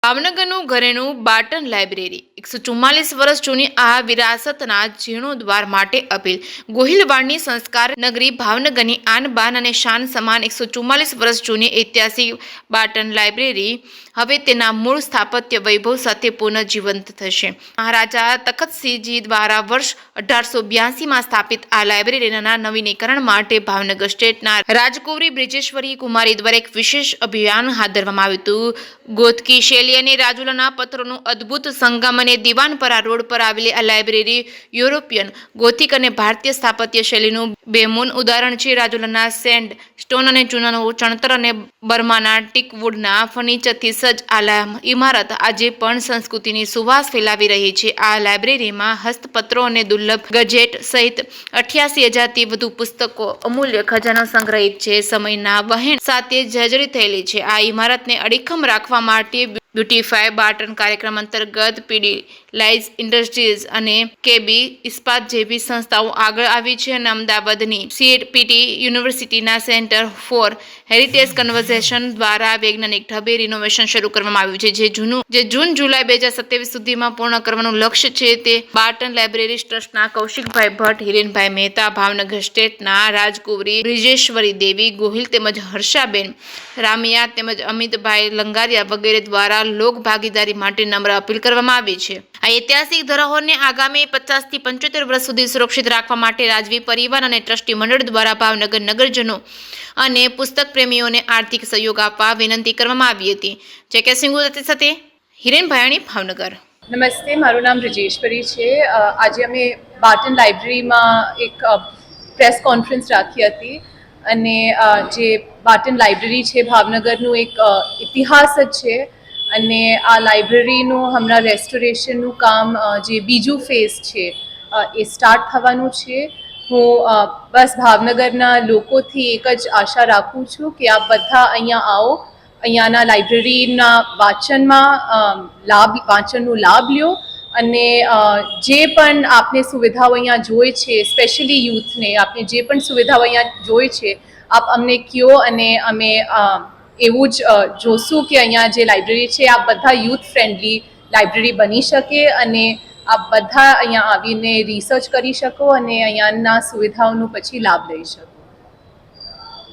ભાવનગરનું ઘરેણું Barton library 144 વર્ષ જૂની આ વિરાસતના જીર્ણોદ્ધાર માટે અપીલ. ગોહિલવાડની સંસ્કાર નગરી ભાવનગરની આન બાન અને શાન સમાન 144 વર્ષ જૂની ઐતિહાસિક બાટન લાઇબ્રેરી હવે તેના મૂળ સ્થાપત્ય વૈભવ સાથે પુનઃજીવંત થશે. મહારાજા તખતસિંહજી દ્વારા વર્ષ 1882માં સ્થાપિત આ લાઇબ્રેરીના નવીનીકરણ માટે ભાવનગર સ્ટેટના રાજકુંવરી બ્રિજેશ્વરી કુમારી દ્વારા એક વિશેષ અભિયાન હાથ ધરવામાં આવ્યું હતું. ગોથકી શૈલી અને રાજુલાના પથ્થરોનું અદ્ભુત સંગમ અને દિવાનપરા રોડ પર આવેલી આ લાઇબ્રેરી યુરોપિયન, ગોથિક અને ભારતીય સ્થાપત્ય શૈલીનું બેમૂન ઉદાહરણ છે. રાજુલાના સેન્ડ સ્ટોન અને ચૂનાનું ચણતર અને બર્માના ટીકવુડના ફર્નિચરથી સજ્જ આ ઇમારત આજે પણ સંસ્કૃતિની સુવાસ ફેલાવી રહી છે. આ લાઇબ્રેરીમાં હસ્તપત્રો અને દુર્લભ ગજેટ સહિત 88,000થી વધુ પુસ્તકો અમૂલ્ય ખજાનો સંગ્રહિત છે. સમયના વહેણ સાથે જર્જરિત થયેલી છે. આ ઇમારતને અડીખમ રાખવા માટે બ્યુટીફાય બાટન કાર્યક્રમ અંતર્ગત પીડી લાઇઝ ઇન્ડસ્ટ્રીઝ અને કેબી ઇસ્પાત જેવી સંસ્થાઓ આગળ આવી છે અને અમદાવાદની સીએપીટી યુનિવર્સિટીના સેન્ટર ફોર હેરિટેજ કન્ઝર્વેશન દ્વારા વૈજ્ઞાનિક ઢબે રિનોવેશન શરૂ કરવામાં આવ્યું છે, જે જૂન જુલાઈ 2027 સુધીમાં પૂર્ણ કરવાનું લક્ષ્ય છે. તે બાટન લાઇબ્રેરી ટ્રસ્ટના કૌશિકભાઈ ભટ્ટ, હિરેનભાઈ મહેતા, ભાવનગર સ્ટેટના રાજકુંવરી બ્રિજેશ્વરી દેવી ગોહિલ તેમજ હર્ષાબેન રામિયા તેમજ અમિતભાઈ લંગારિયા વગેરે દ્વારા લોક ભાગીદારી માટે નમ્ર અપીલ કરવામાં આવી છે. આ ઐતિહાસિક ધરોહરને આગામી 50 થી 75 વર્ષ સુધી સુરક્ષિત રાખવા માટે રાજવી પરિવાર અને ટ્રસ્ટી મંડળ દ્વારા ભાવનગર નગરજનો અને પુસ્તક પ્રેમીઓને આર્થિક સહયોગ આપવા વિનંતી કરવામાં આવી હતી. જેકે સિંઘુ સાથે હિરેનભાઈ, ભાવનગર. નમસ્તે, મારું નામ બ્રિજેશ્વરી છે. આજે અમે બાટન લાઇબ્રેરીમાં એક પ્રેસ કોન્ફરન્સ રાખી હતી અને જે બાટન લાઇબ્રેરી છે ભાવનગરનું એક ઇતિહાસ જ છે અને આ લાઇબ્રેરીનું હમણાં રેસ્ટોરેશનનું કામ જે બીજું ફેઝ છે એ સ્ટાર્ટ થવાનું છે. હું બસ ભાવનગરના લોકોથી એક જ આશા રાખું છું કે આપ બધા અહીંયા આવો, અહીંયાના લાઇબ્રેરીના વાંચનનું લાભ લ્યો અને જે પણ આપને સુવિધાઓ અહીંયા જોઈએ છે, સ્પેશિયલી યુથને આપને જે પણ સુવિધાઓ અહીંયા જોઈએ છે આપ અમને કહો અને અમે એવું જ જોશું કે અહીંયા જે લાઇબ્રેરી છે આ બધા યુથ ફ્રેન્ડલી લાઇબ્રેરી બની શકે અને આપ બધા અહીંયા આવીને રિસર્ચ કરી શકો અને અહીંયાના સુવિધાઓનો પછી લાભ લઈ શકો.